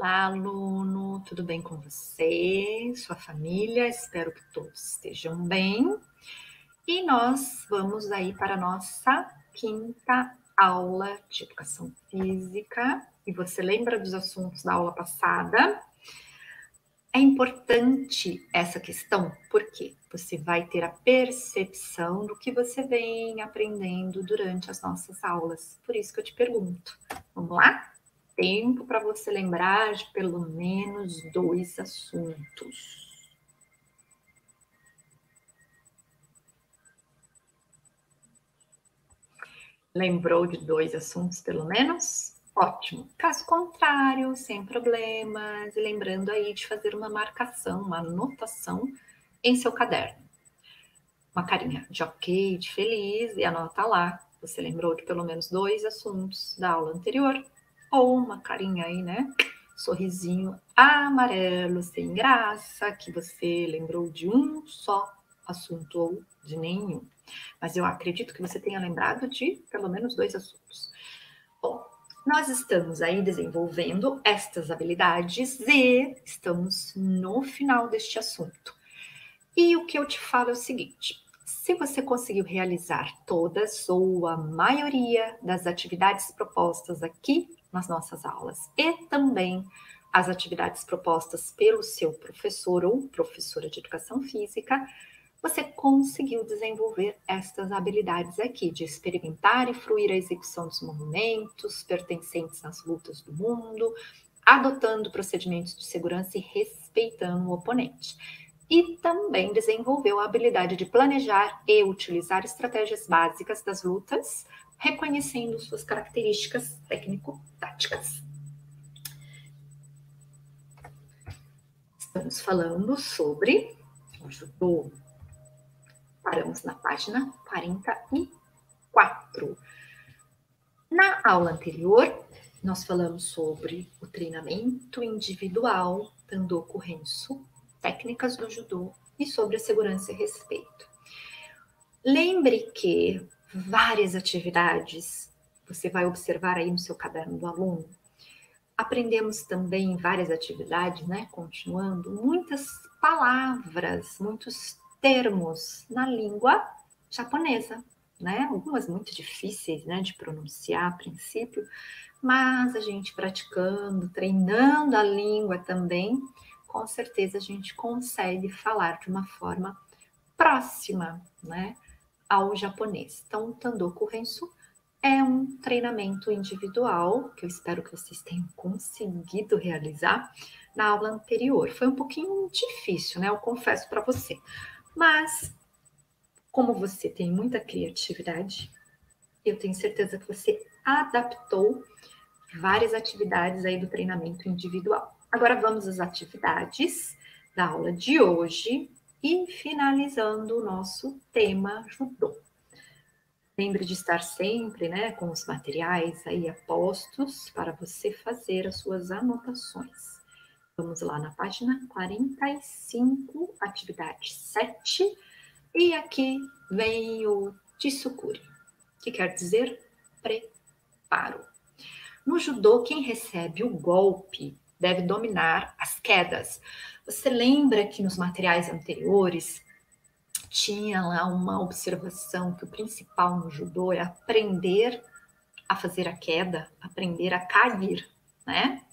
Olá, aluno, tudo bem com você, sua família? Espero que todos estejam bem. E nós vamos aí para a nossa quinta aula de educação física. E você lembra dos assuntos da aula passada? É importante essa questão porque você vai ter a percepção do que você vem aprendendo durante as nossas aulas. Por isso que eu te pergunto. Vamos lá? Tempo para você lembrar de pelo menos 2 assuntos. Lembrou de 2 assuntos, pelo menos? Ótimo. Caso contrário, sem problemas, e lembrando aí de fazer uma marcação, uma anotação em seu caderno. Uma carinha de ok, de feliz, e anota lá. Você lembrou de pelo menos 2 assuntos da aula anterior? Ou uma carinha aí, né? Sorrisinho amarelo, sem graça, que você lembrou de um só assunto ou de nenhum. Mas eu acredito que você tenha lembrado de pelo menos 2 assuntos. Bom, nós estamos aí desenvolvendo estas habilidades e estamos no final deste assunto. E o que eu te falo é o seguinte: se você conseguiu realizar todas ou a maioria das atividades propostas aqui nas nossas aulas e também as atividades propostas pelo seu professor ou professora de educação física, você conseguiu desenvolver estas habilidades aqui, de experimentar e fruir a execução dos movimentos pertencentes às lutas do mundo, adotando procedimentos de segurança e respeitando o oponente. E também desenvolveu a habilidade de planejar e utilizar estratégias básicas das lutas, reconhecendo suas características técnico-táticas. Estamos falando sobre o judô. Paramos na página 44. Na aula anterior, nós falamos sobre o treinamento individual, Tandoku Rensu, técnicas do judô e sobre a segurança e respeito. Lembre que várias atividades você vai observar aí no seu caderno do aluno. Aprendemos também várias atividades, né? Continuando, muitas palavras, muitos termos na língua japonesa, né? Algumas muito difíceis, né, de pronunciar a princípio, mas a gente praticando, treinando a língua também, com certeza a gente consegue falar de uma forma próxima, né, ao japonês. Então, o Tandoku Rensu é um treinamento individual, que eu espero que vocês tenham conseguido realizar na aula anterior. Foi um pouquinho difícil, né? Eu confesso para você. Mas, como você tem muita criatividade, eu tenho certeza que você adaptou várias atividades aí do treinamento individual. Agora vamos às atividades da aula de hoje e finalizando o nosso tema judô. Lembre de estar sempre, né, com os materiais aí a postos para você fazer as suas anotações. Vamos lá na página 45, atividade 7, e aqui vem o Chisukuri, que quer dizer preparo. No judô, quem recebe o golpe deve dominar as quedas. Você lembra que nos materiais anteriores tinha lá uma observação que o principal no judô é aprender a fazer a queda, aprender a cair, né?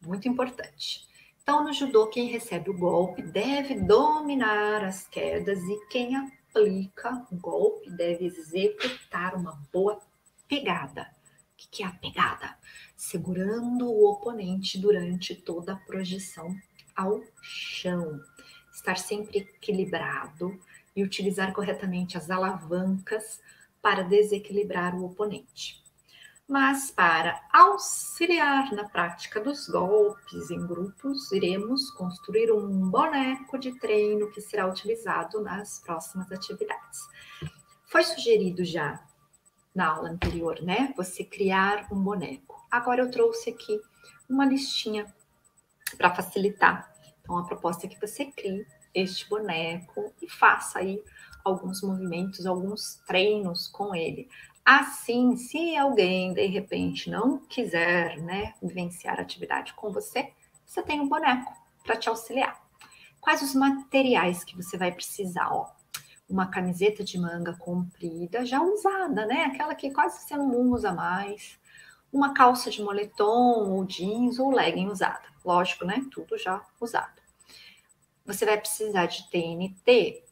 Muito importante. Então, no judô, quem recebe o golpe deve dominar as quedas e quem aplica o golpe deve executar uma boa pegada. O que é a pegada? Segurando o oponente durante toda a projeção ao chão. Estar sempre equilibrado e utilizar corretamente as alavancas para desequilibrar o oponente. Mas para auxiliar na prática dos golpes em grupos, iremos construir um boneco de treino que será utilizado nas próximas atividades. Foi sugerido já na aula anterior, né? Você criar um boneco. Agora eu trouxe aqui uma listinha para facilitar. Então, a proposta é que você crie este boneco e faça aí alguns movimentos, alguns treinos com ele. Assim, se alguém, de repente, não quiser, né, vivenciar a atividade com você, você tem um boneco para te auxiliar. Quais os materiais que você vai precisar? Ó, uma camiseta de manga comprida, já usada, né? Aquela que quase você não usa mais. Uma calça de moletom, ou jeans, ou legging usada. Lógico, né? Tudo já usado. Você vai precisar de TNT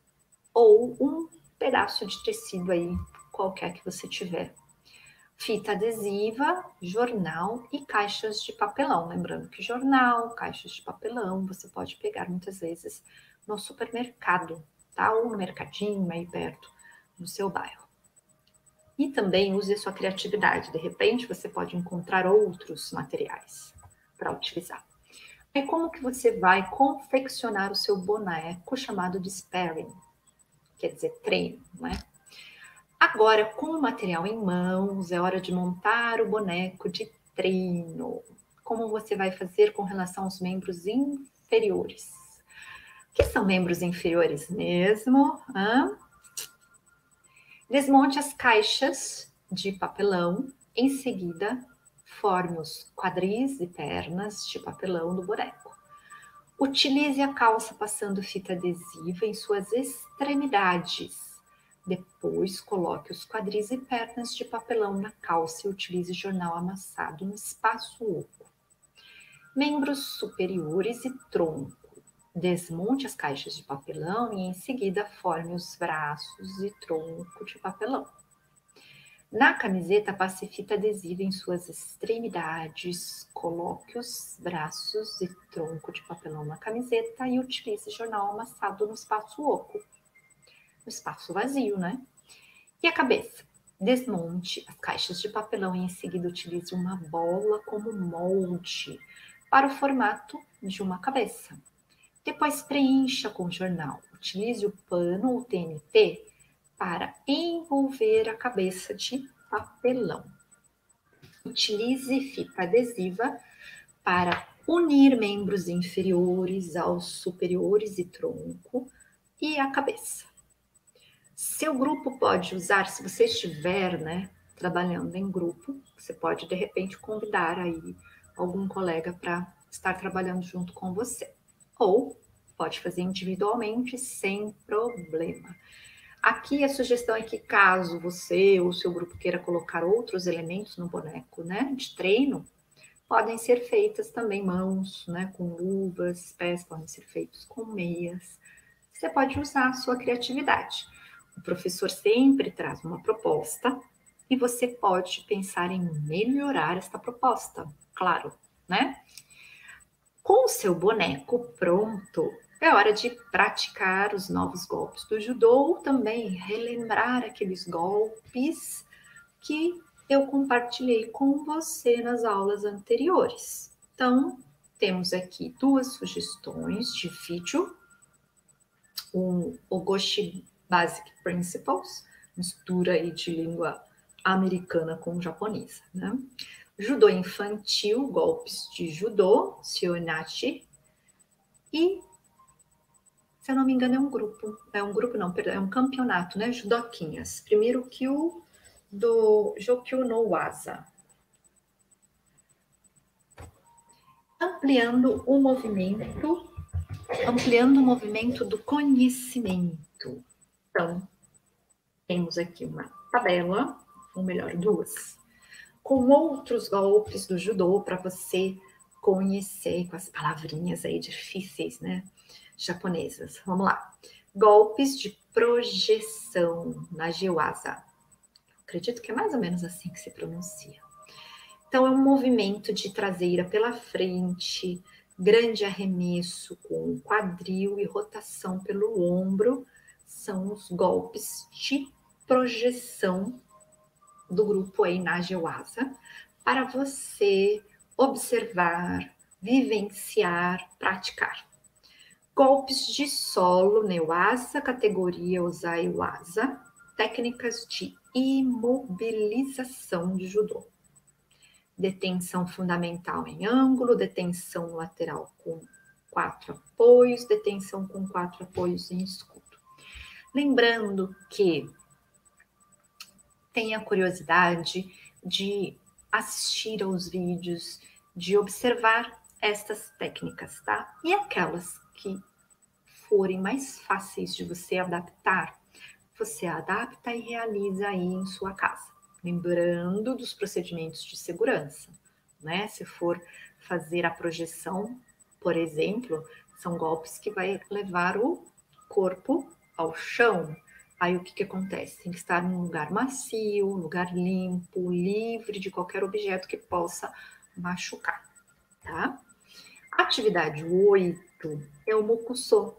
ou um pedaço de tecido aí, qualquer que você tiver. Fita adesiva, jornal e caixas de papelão. Lembrando que jornal, caixas de papelão, você pode pegar muitas vezes no supermercado, tá? Ou no mercadinho aí perto, no seu bairro. E também use a sua criatividade. De repente, você pode encontrar outros materiais para utilizar. É como que você vai confeccionar o seu boneco chamado de sparring, quer dizer, treino, né? Agora, com o material em mãos, é hora de montar o boneco de treino. Como você vai fazer com relação aos membros inferiores? O que são membros inferiores mesmo? Desmonte as caixas de papelão. Em seguida, forme os quadris e pernas de papelão do boneco. Utilize a calça passando fita adesiva em suas extremidades. Depois, coloque os quadris e pernas de papelão na calça e utilize jornal amassado no espaço oco. Membros superiores e tronco. Desmonte as caixas de papelão e, em seguida, forme os braços e tronco de papelão. Na camiseta, passe fita adesiva em suas extremidades, coloque os braços e tronco de papelão na camiseta e utilize jornal amassado no espaço oco, no espaço vazio, né? E a cabeça? Desmonte as caixas de papelão e em seguida utilize uma bola como molde para o formato de uma cabeça. Depois preencha com jornal. Utilize o pano ou TNT para envolver a cabeça de papelão. Utilize fita adesiva para unir membros inferiores aos superiores e tronco e a cabeça. Seu grupo pode usar, se você estiver, né, trabalhando em grupo, você pode de repente convidar aí algum colega para estar trabalhando junto com você. Ou pode fazer individualmente sem problema. Aqui a sugestão é que caso você ou seu grupo queira colocar outros elementos no boneco, né, de treino, podem ser feitas também mãos, né, com luvas, pés podem ser feitos com meias. Você pode usar a sua criatividade. O professor sempre traz uma proposta e você pode pensar em melhorar esta proposta, claro, né? Com o seu boneco pronto, é hora de praticar os novos golpes do judô ou também relembrar aqueles golpes que eu compartilhei com você nas aulas anteriores. Então, temos aqui duas sugestões de vídeo. O Ogoshi Basic Principles, mistura aí de língua americana com japonesa, né? Judô infantil, golpes de judô, Shionachi, e, se eu não me engano, é um grupo não, perdão, é um campeonato, né? Judoquinhas. Primeiro Kyu do Jokyu no Waza. Ampliando o movimento do conhecimento. Então, temos aqui uma tabela, ou melhor, duas, com outros golpes do judô para você conhecer, com as palavrinhas aí difíceis, né, japonesas. Vamos lá. Golpes de projeção na Jiwaza. Acredito que é mais ou menos assim que se pronuncia. Então, é um movimento de traseira pela frente, grande arremesso com quadril e rotação pelo ombro. São os golpes de projeção do grupo aí na Jiwaza, para você observar, vivenciar, praticar. Golpes de solo, Newaza, categoria Osai-Waza, técnicas de imobilização de judô. Detenção fundamental em ângulo, detenção lateral com 4 apoios, detenção com 4 apoios em escudo. Lembrando que tenha curiosidade de assistir aos vídeos, de observar estas técnicas, tá? E aquelas que forem mais fáceis de você adaptar, você adapta e realiza aí em sua casa. Lembrando dos procedimentos de segurança, né? Se for fazer a projeção, por exemplo, são golpes que vai levar o corpo ao chão. Aí o que que acontece? Tem que estar num lugar macio, lugar limpo, livre de qualquer objeto que possa machucar, tá? Atividade 8 é o mokusô,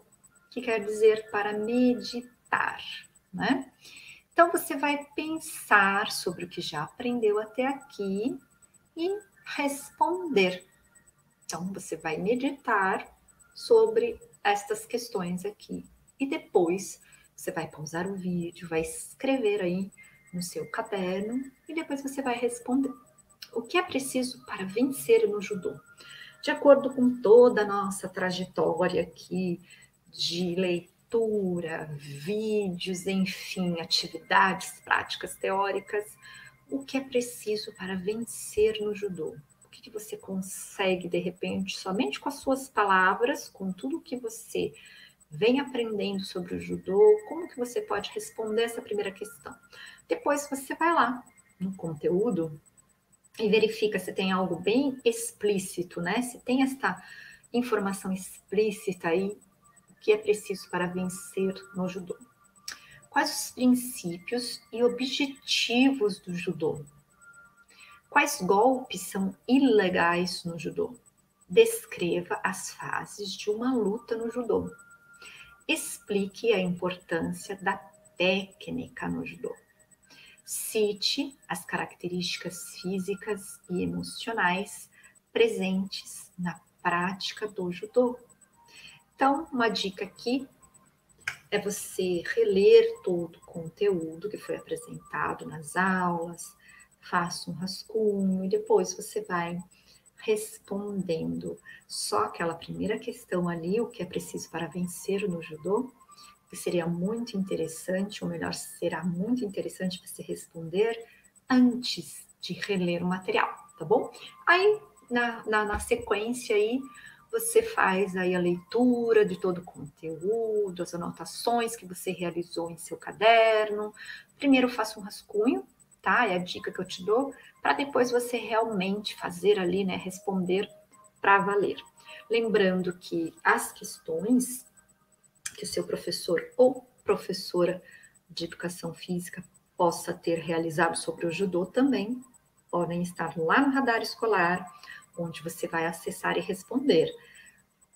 que quer dizer para meditar, né? Então você vai pensar sobre o que já aprendeu até aqui e responder. Então você vai meditar sobre estas questões aqui e depois você vai pausar o vídeo, vai escrever aí no seu caderno e depois você vai responder. O que é preciso para vencer no judô? De acordo com toda a nossa trajetória aqui de leitura, vídeos, enfim, atividades práticas teóricas, o que é preciso para vencer no judô? O que você consegue, de repente, somente com as suas palavras, com tudo que você vem aprendendo sobre o judô, como que você pode responder essa primeira questão? Depois você vai lá no conteúdo e verifica se tem algo bem explícito, né? Se tem esta informação explícita aí, o que é preciso para vencer no judô. Quais os princípios e objetivos do judô? Quais golpes são ilegais no judô? Descreva as fases de uma luta no judô. Explique a importância da técnica no judô. Cite as características físicas e emocionais presentes na prática do judô. Então, uma dica aqui é você reler todo o conteúdo que foi apresentado nas aulas, faça um rascunho e depois você vai respondendo só aquela primeira questão ali, o que é preciso para vencer no judô, que seria muito interessante, ou melhor, será muito interessante você responder antes de reler o material, tá bom? Aí, na sequência aí, você faz aí a leitura de todo o conteúdo, as anotações que você realizou em seu caderno. Primeiro faça um rascunho, tá? É a dica que eu te dou, para depois você realmente fazer ali, né, responder para valer. Lembrando que as questões que o seu professor ou professora de educação física possa ter realizado sobre o judô também podem estar lá no radar escolar, onde você vai acessar e responder.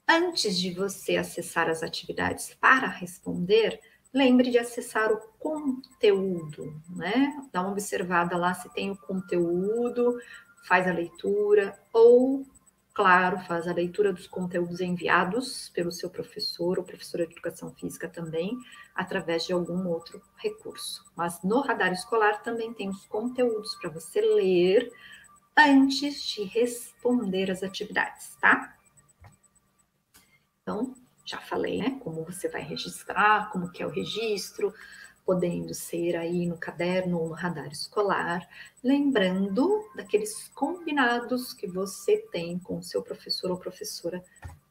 Antes de você acessar as atividades para responder, lembre de acessar o conteúdo, né? Dá uma observada lá se tem o conteúdo, faz a leitura ou, claro, faz a leitura dos conteúdos enviados pelo seu professor ou professora de educação física também, através de algum outro recurso. Mas no radar escolar também tem os conteúdos para você ler antes de responder as atividades, tá? Então, já falei, né? Como você vai registrar, como que é o registro, podendo ser aí no caderno ou no radar escolar, lembrando daqueles combinados que você tem com o seu professor ou professora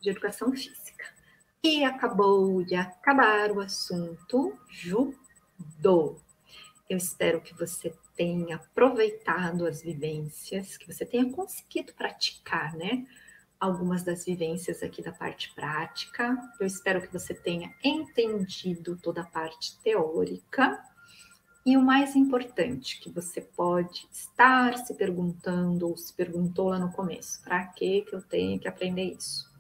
de educação física. E acabou de acabar o assunto judô. Eu espero que você tenha aproveitado as vivências, que você tenha conseguido praticar, né? Algumas das vivências aqui da parte prática. Eu espero que você tenha entendido toda a parte teórica. E o mais importante, que você pode estar se perguntando, ou se perguntou lá no começo, para que eu tenho que aprender isso?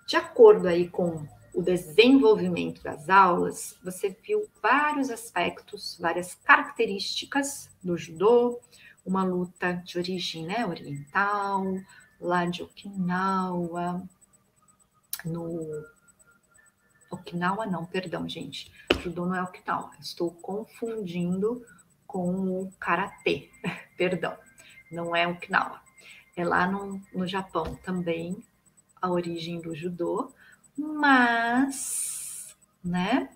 De acordo aí com o desenvolvimento das aulas, você viu vários aspectos, várias características do judô, uma luta de origem, né, oriental, lá de Okinawa, no Okinawa não, perdão, gente, judô não é Okinawa, estou confundindo com o karatê, perdão, não é Okinawa, é lá no Japão também a origem do judô, mas, né,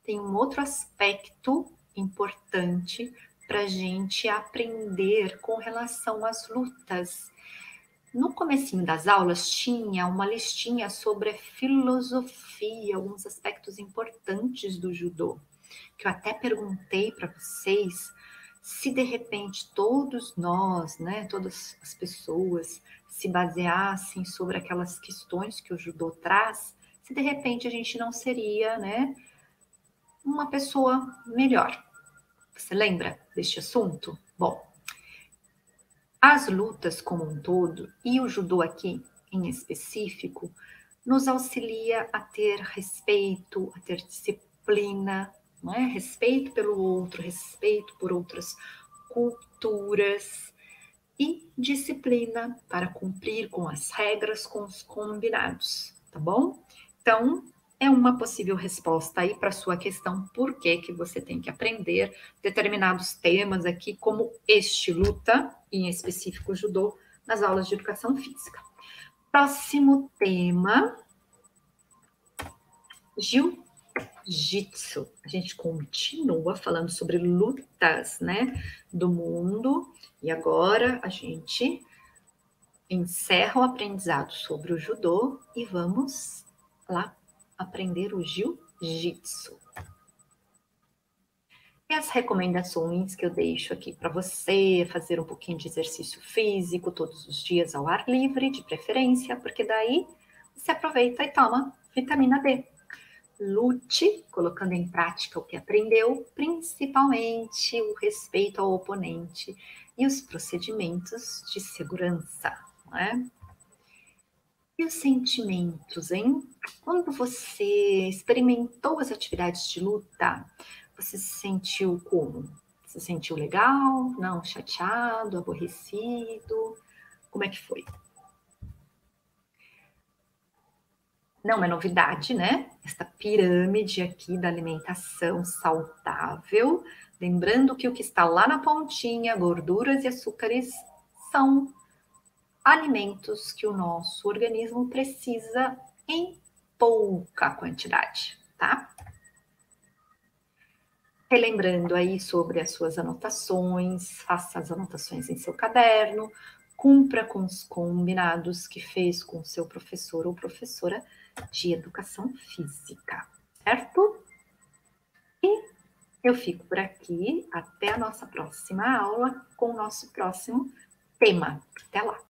tem um outro aspecto importante para a gente aprender com relação às lutas. No comecinho das aulas tinha uma listinha sobre a filosofia, alguns aspectos importantes do judô, que eu até perguntei para vocês se de repente todos nós, né, todas as pessoas se baseassem sobre aquelas questões que o judô traz, se de repente a gente não seria, né, uma pessoa melhor. Você lembra deste assunto? Bom, as lutas como um todo, e o judô aqui em específico, nos auxilia a ter respeito, a ter disciplina, não é? Respeito pelo outro, respeito por outras culturas e disciplina para cumprir com as regras, com os combinados, tá bom? Então, é uma possível resposta aí para a sua questão, por que que você tem que aprender determinados temas aqui, como este luta, em específico judô, nas aulas de educação física. Próximo tema, jiu-jitsu. A gente continua falando sobre lutas, né, do mundo, e agora a gente encerra o aprendizado sobre o judô e vamos lá aprender o jiu-jitsu. E as recomendações que eu deixo aqui para você, fazer um pouquinho de exercício físico todos os dias ao ar livre, de preferência, porque daí você aproveita e toma vitamina D. Lute, colocando em prática o que aprendeu, principalmente o respeito ao oponente e os procedimentos de segurança, não é? E os sentimentos, hein? Quando você experimentou as atividades de luta, você se sentiu como? Se sentiu legal? Não, chateado, aborrecido? Como é que foi? Não é novidade, né? Esta pirâmide aqui da alimentação saudável. Lembrando que o que está lá na pontinha, gorduras e açúcares, são alimentos que o nosso organismo precisa em pouca quantidade, tá? Relembrando aí sobre as suas anotações, faça as anotações em seu caderno, cumpra com os combinados que fez com seu professor ou professora de educação física, certo? E eu fico por aqui, até a nossa próxima aula com o nosso próximo tema. Até lá!